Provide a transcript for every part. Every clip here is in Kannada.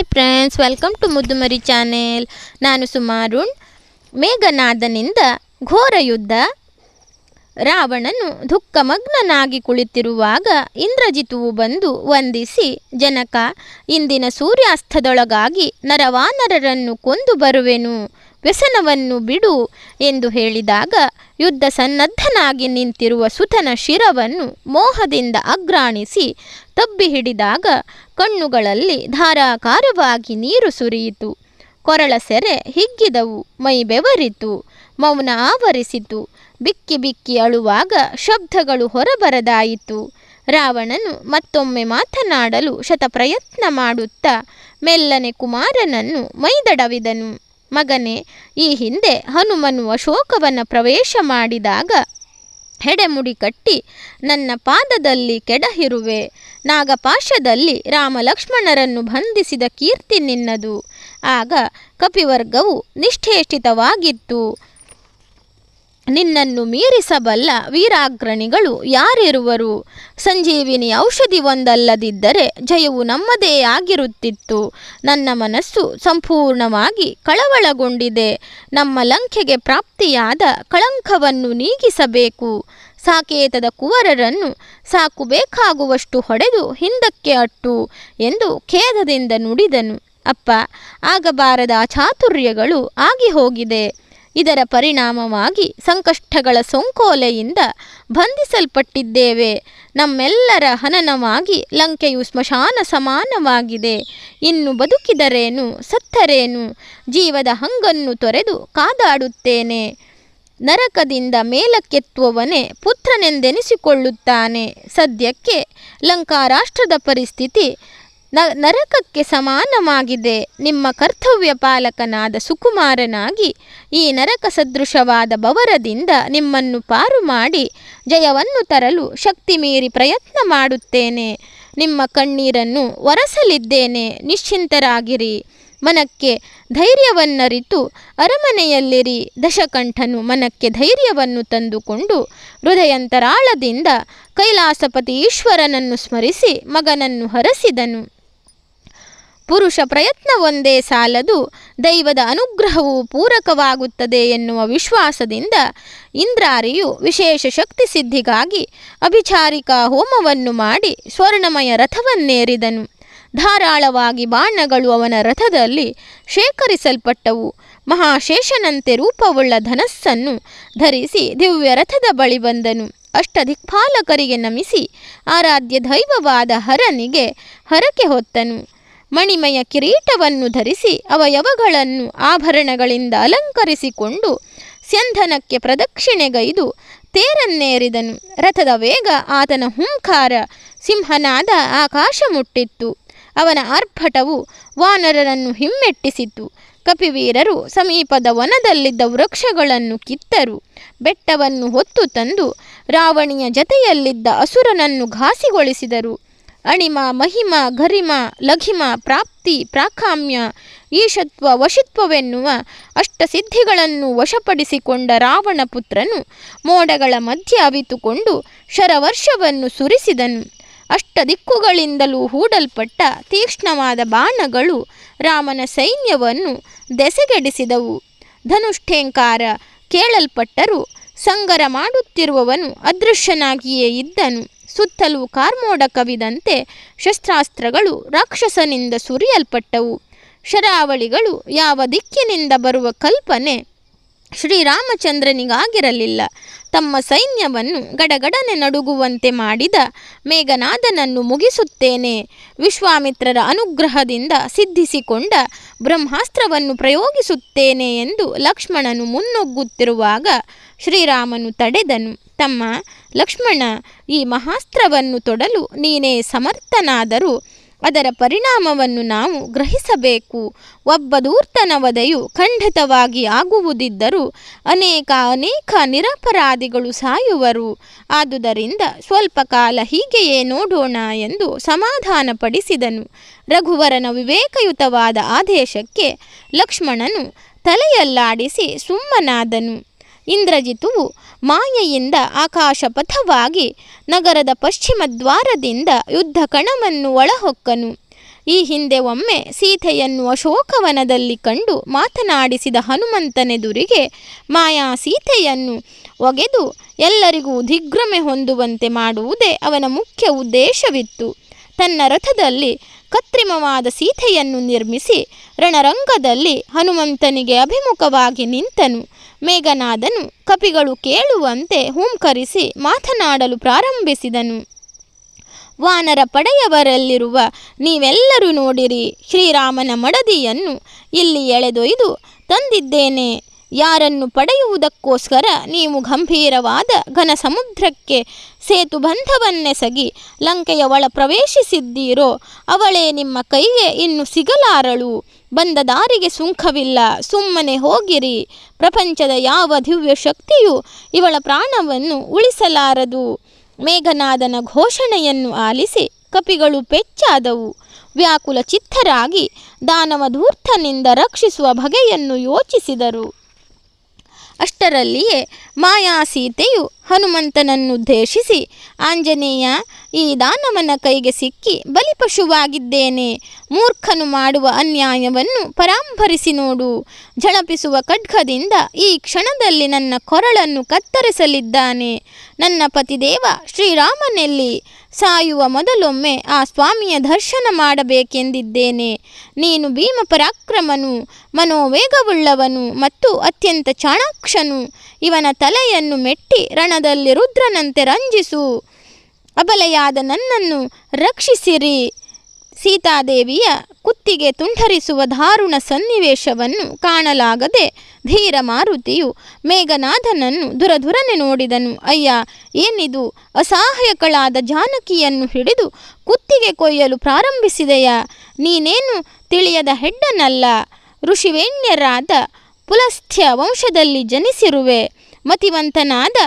Hi friends, welcome to Muddumari channel. ನಾನು ಸುಮಾರುಣ್. ಮೇಘನಾದನಿಂದ ಘೋರ ಯುದ್ಧ. ರಾವಣನು ದುಃಖಮಗ್ನನಾಗಿ ಕುಳಿತಿರುವಾಗ ಇಂದ್ರಜಿತುವು ಬಂದು ವಂದಿಸಿ, ಜನಕ, ಇಂದಿನ ಸೂರ್ಯಾಸ್ತದೊಳಗಾಗಿ ನರವಾನರರನ್ನು ಕೊಂದು ಬರುವೆನು, ವ್ಯಸನವನ್ನು ಬಿಡು ಎಂದು ಹೇಳಿದಾಗ ಯುದ್ಧ ಸನ್ನದ್ಧನಾಗಿ ನಿಂತಿರುವ ಸುತನ ಶಿರವನ್ನು ಮೋಹದಿಂದ ಅಗ್ರಾಣಿಸಿ ತಬ್ಬಿ ಹಿಡಿದಾಗ ಕಣ್ಣುಗಳಲ್ಲಿ ಧಾರಾಕಾರವಾಗಿ ನೀರು ಸುರಿಯಿತು. ಕೊರಳ ಸೆರೆ ಹಿಗ್ಗಿದವು, ಮೈ ಬೆವರಿತು, ಮೌನ ಆವರಿಸಿತು. ಬಿಕ್ಕಿ ಬಿಕ್ಕಿ ಅಳುವಾಗ ಶಬ್ದಗಳು ಹೊರಬರದಾಯಿತು. ರಾವಣನು ಮತ್ತೊಮ್ಮೆ ಮಾತನಾಡಲು ಶತಪ್ರಯತ್ನ ಮಾಡುತ್ತಾ ಮೆಲ್ಲನೆ ಕುಮಾರನನ್ನು ಮೈದಡವಿದನು. ಮಗನೇ, ಈ ಹಿಂದೆ ಹನುಮನು ಅಶೋಕವನ ಪ್ರವೇಶ ಮಾಡಿದಾಗ ಹೆಡೆಮುಡಿ ಕಟ್ಟಿ ನನ್ನ ಪಾದದಲ್ಲಿ ಕೆಡಹಿರುವೆ. ನಾಗಪಾಶದಲ್ಲಿ ರಾಮ ಲಕ್ಷ್ಮಣರನ್ನು ಬಂಧಿಸಿದ ಕೀರ್ತಿ ನಿನ್ನದು. ಆಗ ಕಪಿವರ್ಗವು ನಿಷ್ಠೇಷಿತವಾಗಿತ್ತು. ನಿನ್ನನ್ನು ಮೀರಿಸಬಲ್ಲ ವೀರಾಗ್ರಣಿಗಳು ಯಾರಿರುವರು? ಸಂಜೀವಿನಿ ಔಷಧಿ ಒಂದಲ್ಲದಿದ್ದರೆ ಜಯವು ನಮ್ಮದೇ ಆಗಿರುತ್ತಿತ್ತು. ನನ್ನ ಮನಸ್ಸು ಸಂಪೂರ್ಣವಾಗಿ ಕಳವಳಗೊಂಡಿದೆ. ನಮ್ಮ ಲಂಕೆಗೆ ಪ್ರಾಪ್ತಿಯಾದ ಕಳಂಕವನ್ನು ನೀಗಿಸಬೇಕು. ಸಾಕೇತದ ಕುವರರನ್ನು ಸಾಕು ಬೇಕಾಗುವಷ್ಟು ಹೊಡೆದು ಹಿಂದಕ್ಕೆ ಅಟ್ಟು ಎಂದು ಖೇದದಿಂದ ನುಡಿದನು. ಅಪ್ಪ, ಆಗಬಾರದ ಅಚಾತುರ್ಯಗಳು ಆಗಿ ಹೋಗಿದೆ. ಇದರ ಪರಿಣಾಮವಾಗಿ ಸಂಕಷ್ಟಗಳ ಸೋಂಕೋಲೆಯಿಂದ ಬಂಧಿಸಲ್ಪಟ್ಟಿದ್ದೇವೆ. ನಮ್ಮೆಲ್ಲರ ಹನನವಾಗಿ ಲಂಕೆಯು ಸ್ಮಶಾನ ಸಮಾನವಾಗಿದೆ. ಇನ್ನು ಬದುಕಿದರೇನು, ಸತ್ತರೇನು? ಜೀವದ ಹಂಗನ್ನು ತೊರೆದು ಕಾದಾಡುತ್ತೇನೆ. ನರಕದಿಂದ ಮೇಲಕ್ಕೆತ್ತುವವನೇ ಪುತ್ರನೆಂದೆನಿಸಿಕೊಳ್ಳುತ್ತಾನೆ. ಸದ್ಯಕ್ಕೆ ಲಂಕಾರಾಷ್ಟ್ರದ ಪರಿಸ್ಥಿತಿ ನರಕಕ್ಕೆ ಸಮಾನವಾಗಿದೆ. ನಿಮ್ಮ ಕರ್ತವ್ಯ ಪಾಲಕನಾದ ಸುಕುಮಾರನಾಗಿ ಈ ನರಕ ಸದೃಶವಾದ ಬವರದಿಂದ ನಿಮ್ಮನ್ನು ಪಾರು ಮಾಡಿ ಜಯವನ್ನು ತರಲು ಶಕ್ತಿ ಮೀರಿ ಪ್ರಯತ್ನ ಮಾಡುತ್ತೇನೆ. ನಿಮ್ಮ ಕಣ್ಣೀರನ್ನು ಒರೆಸಲಿದ್ದೇನೆ, ನಿಶ್ಚಿಂತರಾಗಿರಿ. ಮನಕ್ಕೆ ಧೈರ್ಯವನ್ನರಿತು ಅರಮನೆಯಲ್ಲಿರಿ. ದಶಕಂಠನು ಮನಕ್ಕೆ ಧೈರ್ಯವನ್ನು ತಂದುಕೊಂಡು ಹೃದಯಂತರಾಳದಿಂದ ಕೈಲಾಸಪತಿ ಈಶ್ವರನನ್ನು ಸ್ಮರಿಸಿ ಮಗನನ್ನು ಹರಸಿದನು. ಪುರುಷ ಪ್ರಯತ್ನ ಒಂದೇ ಸಾಲದು, ದೈವದ ಅನುಗ್ರಹವು ಪೂರಕವಾಗುತ್ತದೆ ಎನ್ನುವ ವಿಶ್ವಾಸದಿಂದ ಇಂದ್ರಾರಿಯು ವಿಶೇಷ ಶಕ್ತಿ ಸಿದ್ಧಿಗಾಗಿ ಅಭಿಚಾರಿಕಾ ಹೋಮವನ್ನು ಮಾಡಿ ಸ್ವರ್ಣಮಯ ರಥವನ್ನೇರಿದನು. ಧಾರಾಳವಾಗಿ ಬಾಣಗಳು ಅವನ ರಥದಲ್ಲಿ ಶೇಖರಿಸಲ್ಪಟ್ಟವು. ಮಹಾಶೇಷನಂತೆ ರೂಪವುಳ್ಳ ಧನಸ್ಸನ್ನು ಧರಿಸಿ ದಿವ್ಯ ರಥದ ಬಳಿ ಬಂದನು. ಅಷ್ಟದಿಕ್ಪಾಲಕರಿಗೆ ನಮಿಸಿ ಆರಾಧ್ಯ ದೈವವಾದ ಹರನಿಗೆ ಹರಕೆ ಹೊತ್ತನು. ಮಣಿಮಯ ಕಿರೀಟವನ್ನು ಧರಿಸಿ ಅವಯವಗಳನ್ನು ಆಭರಣಗಳಿಂದ ಅಲಂಕರಿಸಿಕೊಂಡು ಸ್ಯಂಧನಕ್ಕೆ ಪ್ರದಕ್ಷಿಣೆಗೈದು ತೇರನ್ನೇರಿದನು. ರಥದ ವೇಗ, ಆತನ ಹುಂಕಾರ, ಸಿಂಹನಾದ ಆಕಾಶ ಮುಟ್ಟಿತ್ತು. ಅವನ ಆರ್ಭಟವು ವಾನರರನ್ನು ಹಿಮ್ಮೆಟ್ಟಿಸಿತು. ಕಪಿವೀರರು ಸಮೀಪದ ವನದಲ್ಲಿದ್ದ ವೃಕ್ಷಗಳನ್ನು ಕಿತ್ತರು. ಬೆಟ್ಟವನ್ನು ಹೊತ್ತು ತಂದು ರಾವಣಿಯ ಜತೆಯಲ್ಲಿದ್ದ ಅಸುರನನ್ನು ಘಾಸಿಗೊಳಿಸಿದರು. ಅಣಿಮ, ಮಹಿಮ, ಗರಿಮ, ಲಘಿಮ, ಪ್ರಾಪ್ತಿ, ಪ್ರಾಕಾಮ್ಯ, ಈಶತ್ವ, ವಶಿತ್ವವೆನ್ನುವ ಅಷ್ಟಸಿದ್ಧಿಗಳನ್ನು ವಶಪಡಿಸಿಕೊಂಡ ರಾವಣ ಪುತ್ರನು ಮೋಡಗಳ ಮಧ್ಯೆ ಅವಿತುಕೊಂಡು ಶರವರ್ಷವನ್ನು ಸುರಿಸಿದನು. ಅಷ್ಟದಿಕ್ಕುಗಳಿಂದಲೂ ಹೂಡಲ್ಪಟ್ಟ ತೀಕ್ಷ್ಣವಾದ ಬಾಣಗಳು ರಾಮನ ಸೈನ್ಯವನ್ನು ದೆಸೆಗೆಡಿಸಿದವು. ಧನುಷ್ಠೇಂಕಾರ ಕೇಳಲ್ಪಟ್ಟರೂ ಸಂಗರ ಮಾಡುತ್ತಿರುವವನು ಅದೃಶ್ಯನಾಗಿಯೇ ಇದ್ದನು. ಸುತ್ತಲೂ ಕಾರ್ಮೋಡ ಕವಿದಂತೆ ಶಸ್ತ್ರಾಸ್ತ್ರಗಳು ರಾಕ್ಷಸನಿಂದ ಸುರಿಯಲ್ಪಟ್ಟವು. ಶರಾವಳಿಗಳು ಯಾವ ದಿಕ್ಕಿನಿಂದ ಬರುವ ಕಲ್ಪನೆ ಶ್ರೀರಾಮಚಂದ್ರನಿಗಾಗಿರಲಿಲ್ಲ. ತಮ್ಮ ಸೈನ್ಯವನ್ನು ಗಡಗಡನೆ ನಡುಗುವಂತೆ ಮಾಡಿದ ಮೇಘನಾದನನ್ನು ಮುಗಿಸುತ್ತೇನೆ, ವಿಶ್ವಾಮಿತ್ರರ ಅನುಗ್ರಹದಿಂದ ಸಿದ್ಧಿಸಿಕೊಂಡ ಬ್ರಹ್ಮಾಸ್ತ್ರವನ್ನು ಪ್ರಯೋಗಿಸುತ್ತೇನೆ ಎಂದು ಲಕ್ಷ್ಮಣನು ಮುನ್ನುಗ್ಗುತ್ತಿರುವಾಗ ಶ್ರೀರಾಮನು ತಡೆದನು. ತಮ್ಮ ಲಕ್ಷ್ಮಣ, ಈ ಮಹಾಸ್ತ್ರವನ್ನು ತೊಡಲು ನೀನೇ ಸಮರ್ಥನಾದರೂ ಅದರ ಪರಿಣಾಮವನ್ನು ನಾವು ಗ್ರಹಿಸಬೇಕು. ಒಬ್ಬ ಧೂರ್ತನ ವಧೆಯು ಖಂಡಿತವಾಗಿ ಆಗುವುದಿದ್ದರೂ ಅನೇಕ ನಿರಪರಾಧಿಗಳು ಸಾಯುವರು. ಆದುದರಿಂದ ಸ್ವಲ್ಪ ಕಾಲ ಹೀಗೆಯೇ ನೋಡೋಣ ಎಂದು ಸಮಾಧಾನಪಡಿಸಿದನು. ರಘುವರನ ವಿವೇಕಯುತವಾದ ಆದೇಶಕ್ಕೆ ಲಕ್ಷ್ಮಣನು ತಲೆಯಲ್ಲಾಡಿಸಿ ಸುಮ್ಮನಾದನು. ಇಂದ್ರಜಿತುವು ಮಾಯೆಯಿಂದ ಆಕಾಶಪಥವಾಗಿ ನಗರದ ಪಶ್ಚಿಮ ದ್ವಾರದಿಂದ ಯುದ್ಧ ಕಣವನ್ನು ಒಳಹೊಕ್ಕನು. ಈ ಹಿಂದೆ ಒಮ್ಮೆ ಸೀತೆಯನ್ನು ಅಶೋಕವನದಲ್ಲಿ ಕಂಡು ಮಾತನಾಡಿಸಿದ ಹನುಮಂತನೆದುರಿಗೆ ಮಾಯಾ ಸೀತೆಯನ್ನು ಒಗೆದು ಎಲ್ಲರಿಗೂ ದಿಗ್ಭ್ರಮೆ ಹೊಂದುವಂತೆ ಮಾಡುವುದೇ ಅವನ ಮುಖ್ಯ ಉದ್ದೇಶವಿತ್ತು. ತನ್ನ ರಥದಲ್ಲಿ ಕೃತ್ರಿಮವಾದ ಸೀತೆಯನ್ನು ನಿರ್ಮಿಸಿ ರಣರಂಗದಲ್ಲಿ ಹನುಮಂತನಿಗೆ ಅಭಿಮುಖವಾಗಿ ನಿಂತನು. ಮೇಘನಾದನು ಕಪಿಗಳು ಕೇಳುವಂತೆ ಹೂಂಕರಿಸಿ ಮಾತನಾಡಲು ಪ್ರಾರಂಭಿಸಿದನು. ವಾನರ ಪಡೆಯವರೆಲ್ಲಿರುವ ನೀವೆಲ್ಲರೂ ನೋಡಿರಿ, ಶ್ರೀರಾಮನ ಮಡದಿಯನ್ನು ಇಲ್ಲಿ ಎಳೆದೊಯ್ದು ತಂದಿದ್ದೇನೆ. ಯಾರನ್ನು ಪಡೆಯುವುದಕ್ಕೋಸ್ಕರ ನೀವು ಗಂಭೀರವಾದ ಘನ ಸಮುದ್ರಕ್ಕೆ ಸೇತುಬಂಧವನ್ನೆಸಗಿ ಲಂಕೆಯ ಒಳ ಪ್ರವೇಶಿಸಿದ್ದೀರೋ ಅವಳೇ ನಿಮ್ಮ ಕೈಗೆ ಇನ್ನು ಸಿಗಲಾರಳು. ಬಂದ ದಾರಿಗೆ ಸುಂಕವಿಲ್ಲ, ಸುಮ್ಮನೆ ಹೋಗಿರಿ. ಪ್ರಪಂಚದ ಯಾವ ದಿವ್ಯ ಶಕ್ತಿಯೂ ಇವಳ ಪ್ರಾಣವನ್ನು ಉಳಿಸಲಾರದು. ಮೇಘನಾದನ ಘೋಷಣೆಯನ್ನು ಆಲಿಸಿ ಕಪಿಗಳು ಪೆಚ್ಚಾದವು. ವ್ಯಾಕುಲ ಚಿತ್ತರಾಗಿ ದಾನವ ಧೂರ್ತನಿಂದ ರಕ್ಷಿಸುವ ಬಗೆಯನ್ನು ಯೋಚಿಸಿದರು. ಅಷ್ಟರಲ್ಲಿಯೇ ಮಾಯಾ ಸೀತೆಯು ಹನುಮಂತನನ್ನುದ್ದೇಶಿಸಿ, ಆಂಜನೇಯ, ಈ ದಾನವನ ಕೈಗೆ ಸಿಕ್ಕಿ ಬಲಿಪಶುವಾಗಿದ್ದೇನೆ. ಮೂರ್ಖನು ಮಾಡುವ ಅನ್ಯಾಯವನ್ನು ಪರಾಂಬರಿಸಿ ನೋಡು. ಝಳಪಿಸುವ ಖಡ್ಗದಿಂದ ಈ ಕ್ಷಣದಲ್ಲಿ ನನ್ನ ಕೊರಳನ್ನು ಕತ್ತರಿಸಲಿದ್ದಾನೆ. ನನ್ನ ಪತಿದೇವ ಶ್ರೀರಾಮನೆಲ್ಲಿ? ಸಾಯುವ ಮೊದಲೊಮ್ಮೆ ಆ ಸ್ವಾಮಿಯ ದರ್ಶನ ಮಾಡಬೇಕೆಂದಿದ್ದೇನೆ. ನೀನು ಭೀಮ ಪರಾಕ್ರಮನು, ಮನೋವೇಗವುಳ್ಳವನು ಮತ್ತು ಅತ್ಯಂತ ಚಾಣಾಕ್ಷನು. ಇವನ ತಲೆಯನ್ನು ಮೆಟ್ಟಿ ರಣದಲ್ಲಿ ರುದ್ರನಂತೆ ರಂಜಿಸು. ಅಬಲೆಯಾದ ನನ್ನನ್ನು ರಕ್ಷಿಸಿರಿ. ಸೀತಾದೇವಿಯ ಕುತ್ತಿಗೆ ತುಂಡರಿಸುವ ದಾರುಣ ಸನ್ನಿವೇಶವನ್ನು ಕಾಣಲಾಗದೆ ಧೀರ ಮಾರುತಿಯು ಮೇಘನಾದನನ್ನು ದುರದುರನೆ ನೋಡಿದನು. ಅಯ್ಯ, ಏನಿದು? ಅಸಹಾಯಕಳಾದ ಜಾನಕಿಯನ್ನು ಹಿಡಿದು ಕುತ್ತಿಗೆ ಕೊಯ್ಯಲು ಪ್ರಾರಂಭಿಸಿದೆಯಾ? ನೀನೇನು ತಿಳಿಯದ ಹೆಡ್ಡನಲ್ಲ. ಋಷಿವೇಣ್ಯರಾದ ಪುಲಸ್ಥ್ಯ ವಂಶದಲ್ಲಿ ಜನಿಸಿರುವೆ. ಮತಿವಂತನಾದ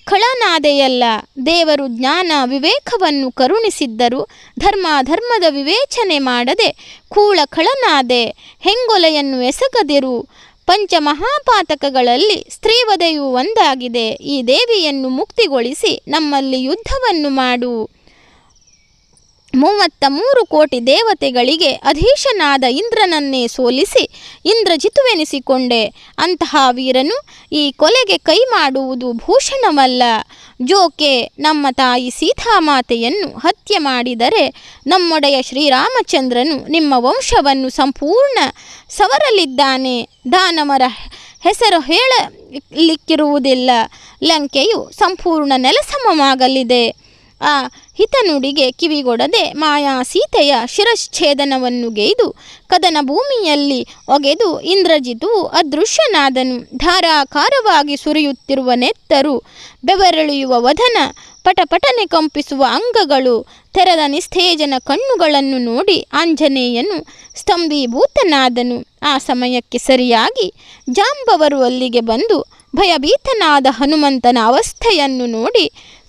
ಖಳನಾದೆಯಲ್ಲ. ದೇವರು ಜ್ಞಾನ ವಿವೇಕವನ್ನು ಕರುಣಿಸಿದ್ದರು ಧರ್ಮದ ವಿವೇಚನೆ ಮಾಡದೆ ಕೂಳ ಖಳನಾದೆ. ಹೆಂಗೊಲೆಯನ್ನು ಎಸಗದಿರು. ಪಂಚಮಹಾಪಾತಕಗಳಲ್ಲಿ ಸ್ತ್ರೀವಧೆಯೂ ಒಂದಾಗಿದೆ. ಈ ದೇವಿಯನ್ನು ಮುಕ್ತಿಗೊಳಿಸಿ ನಮ್ಮಲ್ಲಿ ಯುದ್ಧವನ್ನು ಮಾಡು. 33 ಕೋಟಿ ದೇವತೆಗಳಿಗೆ ಅಧೀಶನಾದ ಇಂದ್ರನನ್ನೇ ಸೋಲಿಸಿ ಇಂದ್ರಜಿತುವೆನಿಸಿಕೊಂಡೆ. ಅಂತಹ ವೀರನು ಈ ಕೊಲೆಗೆ ಕೈ ಮಾಡುವುದು ಭೂಷಣವಲ್ಲ. ಜೋಕೆ, ನಮ್ಮ ತಾಯಿ ಸೀತಾಮಾತೆಯನ್ನು ಹತ್ಯೆ ಮಾಡಿದರೆ ನಮ್ಮೊಡೆಯ ಶ್ರೀರಾಮಚಂದ್ರನು ನಿಮ್ಮ ವಂಶವನ್ನು ಸಂಪೂರ್ಣ ಸವರಲಿದ್ದಾನೆ. ದಾನವರ ಹೆಸರು ಹೇಳಲಿಕ್ಕಿರುವುದಿಲ್ಲ. ಲಂಕೆಯು ಸಂಪೂರ್ಣ ನೆಲಸಮವಾಗಲಿದೆ. ಆ ಹಿತನುಡಿಗೆ ಕಿವಿಗೊಡದೆ ಮಾಯಾ ಸೀತೆಯ ಶಿರಶ್ಛೇದನವನ್ನು ಗೈದು ಕದನ ಭೂಮಿಯಲ್ಲಿ ಒಗೆದು ಇಂದ್ರಜಿತುವು ಅದೃಶ್ಯನಾದನು. ಧಾರಾಕಾರವಾಗಿ ಸುರಿಯುತ್ತಿರುವ ನೆತ್ತರು, ಬೆವರಿಳಿಯುವ ವದನ, ಪಟಪಟನೆ ಕಂಪಿಸುವ ಅಂಗಗಳು, ತೆರೆದ ನಿಸ್ತೇಜನ ಕಣ್ಣುಗಳನ್ನು ನೋಡಿ ಆಂಜನೇಯನು ಸ್ತಂಭೀಭೂತನಾದನು. ಆ ಸಮಯಕ್ಕೆ ಸರಿಯಾಗಿ ಜಾಂಬವರು ಅಲ್ಲಿಗೆ ಬಂದು ಭಯಭೀತನಾದ ಹನುಮಂತನ ಅವಸ್ಥೆಯನ್ನು ನೋಡಿ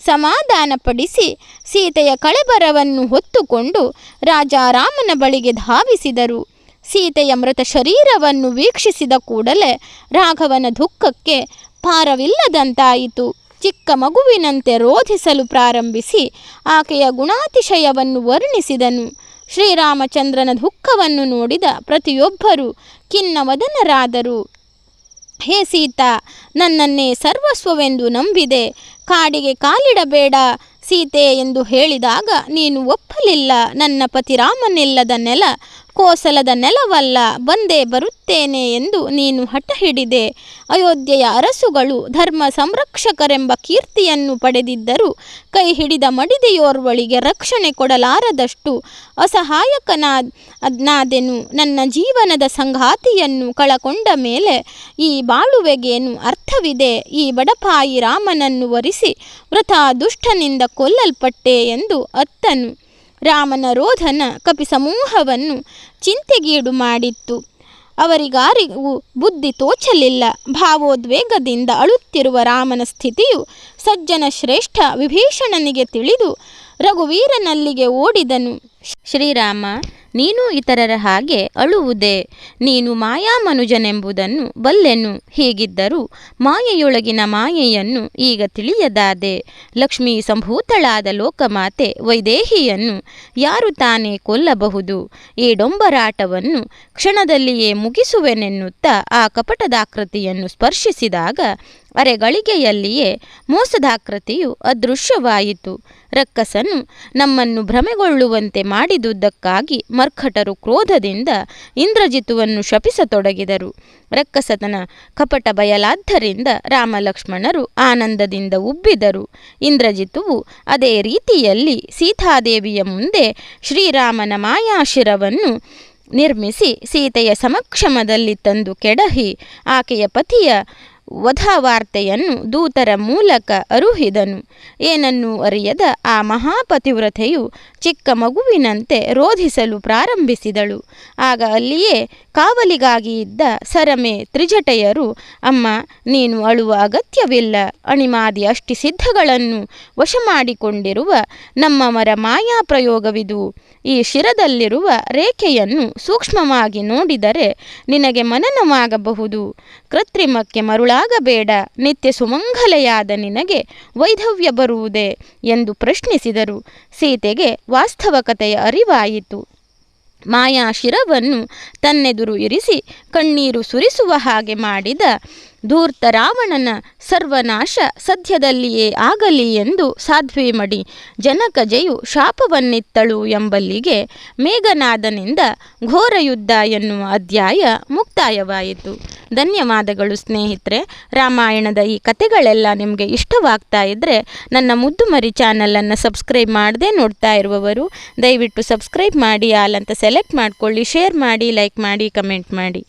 ಸಮಾಧಾನಪಡಿಸಿ ಸೀತೆಯ ಕಳೆಬರವನ್ನು ಹೊತ್ತುಕೊಂಡು ರಾಜಾರಾಮನ ಬಳಿಗೆ ಧಾವಿಸಿದರು. ಸೀತೆಯ ಮೃತ ಶರೀರವನ್ನು ವೀಕ್ಷಿಸಿದ ಕೂಡಲೇ ರಾಘವನ ದುಃಖಕ್ಕೆ ಪಾರವಿಲ್ಲದಂತಾಯಿತು. ಚಿಕ್ಕ ಮಗುವಿನಂತೆ ರೋಧಿಸಲು ಪ್ರಾರಂಭಿಸಿ ಆಕೆಯ ಗುಣಾತಿಶಯವನ್ನು ವರ್ಣಿಸಿದನು. ಶ್ರೀರಾಮಚಂದ್ರನ ದುಃಖವನ್ನು ನೋಡಿದ ಪ್ರತಿಯೊಬ್ಬರೂ ಖಿನ್ನವದನರಾದರು. ಹೇ ಸೀತಾ, ನನ್ನನ್ನೇ ಸರ್ವಸ್ವವೆಂದು ನಂಬಿದೆ. ಕಾಡಿಗೆ ಕಾಲಿಡಬೇಡ ಸೀತೆ ಎಂದು ಹೇಳಿದಾಗ ನೀನು ಒಪ್ಪಲಿಲ್ಲ. ನನ್ನ ಪತಿ ರಾಮನಿಲ್ಲದ ನೆಲ ಕೋಸಲದ ನೆಲವಲ್ಲ, ಬಂದೇ ಬರುತ್ತೇನೆ ಎಂದು ನೀನು ಹಠ ಹಿಡಿದೆ. ಅಯೋಧ್ಯೆಯ ಅರಸುಗಳು ಧರ್ಮ ಸಂರಕ್ಷಕರೆಂಬ ಕೀರ್ತಿಯನ್ನು ಪಡೆದಿದ್ದರೂ ಕೈ ಹಿಡಿದ ಮಡಿದೆಯೋರ್ವಳಿಗೆ ರಕ್ಷಣೆ ಕೊಡಲಾರದಷ್ಟು ಅಸಹಾಯಕನಾದೆನು. ನನ್ನ ಜೀವನದ ಸಂಗಾತಿಯನ್ನು ಕಳಕೊಂಡ ಮೇಲೆ ಈ ಬಾಳುವೆಗೇನು ಅರ್ಥವಿದೆ? ಈ ಬಡಪಾಯಿ ರಾಮನನ್ನು ವರಿಸಿ ವೃಥಾ ದುಷ್ಟನಿಂದ ಕೊಲ್ಲಲ್ಪಟ್ಟೆ ಎಂದು ಅತ್ತನು. ರಾಮನ ರೋಧನ ಕಪಿ ಸಮೂಹವನ್ನು ಚಿಂತೆಗೀಡು ಮಾಡಿತ್ತು. ಅವರಿಗಾರಿಗೂ ಬುದ್ಧಿ ತೋಚಲಿಲ್ಲ. ಭಾವೋದ್ವೇಗದಿಂದ ಅಳುತ್ತಿರುವ ರಾಮನ ಸ್ಥಿತಿಯು ಸಜ್ಜನ ಶ್ರೇಷ್ಠ ವಿಭೀಷಣನಿಗೆ ತಿಳಿದು ರಘುವೀರನಲ್ಲಿಗೆ ಓಡಿದನು. ಶ್ರೀರಾಮ, ನೀನು ಇತರರ ಹಾಗೆ ಅಳುವುದೇ? ನೀನು ಮಾಯಾಮನುಜನೆಂಬುದನ್ನು ಬಲ್ಲೆನು. ಹೀಗಿದ್ದರೂ ಮಾಯೆಯೊಳಗಿನ ಮಾಯೆಯನ್ನು ಈಗ ತಿಳಿಯದಾದೆ. ಲಕ್ಷ್ಮೀ ಸಂಭೂತಳಾದ ಲೋಕಮಾತೆ ವೈದೇಹಿಯನ್ನು ಯಾರು ತಾನೇ ಕೊಲ್ಲಬಹುದು? ಈ ಡೊಂಬರಾಟವನ್ನು ಕ್ಷಣದಲ್ಲಿಯೇ ಮುಗಿಸುವೆನೆನ್ನುತ್ತಾ ಆ ಕಪಟದಾಕೃತಿಯನ್ನು ಸ್ಪರ್ಶಿಸಿದಾಗ ಅರೆಗಳಿಗೆಯಲ್ಲಿಯೇ ಮೋಸದಾಕೃತಿಯು ಅದೃಶ್ಯವಾಯಿತು. ರಕ್ಕಸನು ನಮ್ಮನ್ನು ಭ್ರಮೆಗೊಳ್ಳುವಂತೆ ಮಾಡಿದುದಕ್ಕಾಗಿ ಮರ್ಕಟರು ಕ್ರೋಧದಿಂದ ಇಂದ್ರಜಿತುವನ್ನು ಶಪಿಸತೊಡಗಿದರು. ರಕ್ಕಸತನ ಕಪಟ ಬಯಲಾದ್ದರಿಂದ ರಾಮಲಕ್ಷ್ಮಣರು ಆನಂದದಿಂದ ಉಬ್ಬಿದರು. ಇಂದ್ರಜಿತುವು ಅದೇ ರೀತಿಯಲ್ಲಿ ಸೀತಾದೇವಿಯ ಮುಂದೆ ಶ್ರೀರಾಮನ ಮಾಯಾಶಿರವನ್ನು ನಿರ್ಮಿಸಿ ಸೀತೆಯ ಸಮಕ್ಷಮದಲ್ಲಿ ತಂದು ಕೆಡಹಿ ಆಕೆಯ ಪತಿಯ ವಧಾವಾರ್ತೆಯನ್ನು ದೂತರ ಮೂಲಕ ಅರುಹಿದನು. ಏನನ್ನೂ ಅರಿಯದ ಆ ಮಹಾಪತಿವ್ರತೆಯು ಚಿಕ್ಕ ಮಗುವಿನಂತೆ ರೋಧಿಸಲು ಪ್ರಾರಂಭಿಸಿದಳು. ಆಗ ಅಲ್ಲಿಯೇ ಕಾವಲಿಗಾಗಿ ಇದ್ದ ಸರಮೆ ತ್ರಿಜಟೆಯರು, ಅಮ್ಮ, ನೀನು ಅಳುವ ಅಗತ್ಯವಿಲ್ಲ. ಅಣಿಮಾದಿ ಅಷ್ಟಿಸಿದ್ಧಗಳನ್ನು ವಶ ಮಾಡಿಕೊಂಡಿರುವ ನಮ್ಮವರ ಮಾಯಾಪ್ರಯೋಗವಿದು. ಈ ಶಿರದಲ್ಲಿರುವ ರೇಖೆಯನ್ನು ಸೂಕ್ಷ್ಮವಾಗಿ ನೋಡಿದರೆ ನಿನಗೆ ಮನನವಾಗಬಹುದು. ಕೃತ್ರಿಮಕ್ಕೆ ಮರುಳಾಗಬೇಡ. ನಿತ್ಯ ಸುಮಂಗಲೆಯಾದ ನಿನಗೆ ವೈಧವ್ಯ ಬರುವುದೇ ಎಂದು ಪ್ರಶ್ನಿಸಿದರು. ಸೀತೆಗೆ ವಾಸ್ತವಕತೆಯ ಅರಿವಾಯಿತು. ಮಾಯಾಶಿರವನ್ನು ತನ್ನೆದುರು ಇರಿಸಿ ಕಣ್ಣೀರು ಸುರಿಸುವ ಹಾಗೆ ಮಾಡಿದ ಧೂರ್ತ ರಾವಣನ ಸರ್ವನಾಶ ಸದ್ಯದಲ್ಲಿಯೇ ಆಗಲಿ ಎಂದು ಸಾಧ್ವೀಮಡಿ ಜನಕಜೆಯು ಶಾಪವನ್ನಿತ್ತಳು ಎಂಬಲ್ಲಿಗೆ ಮೇಘನಾದನಿಂದ ಘೋರಯುದ್ಧ ಎನ್ನುವ ಅಧ್ಯಾಯ ಮುಕ್ತಾಯವಾಯಿತು. ಧನ್ಯವಾದಗಳು ಸ್ನೇಹಿತರೆ. ರಾಮಾಯಣದ ಈ ಕಥೆಗಳೆಲ್ಲ ನಿಮಗೆ ಇಷ್ಟವಾಗ್ತಾ ಇದ್ದರೆ ನನ್ನ ಮುದ್ದು ಮರಿ ಚಾನಲನ್ನು ಸಬ್ಸ್ಕ್ರೈಬ್ ಮಾಡದೆ ನೋಡ್ತಾ ಇರುವವರು ದಯವಿಟ್ಟು ಸಬ್ಸ್ಕ್ರೈಬ್ ಮಾಡಿ, ಆಲ್ ಅಂತ ಸೆಲೆಕ್ಟ್ ಮಾಡಿಕೊಳ್ಳಿ, ಶೇರ್ ಮಾಡಿ, ಲೈಕ್ ಮಾಡಿ, ಕಮೆಂಟ್ ಮಾಡಿ.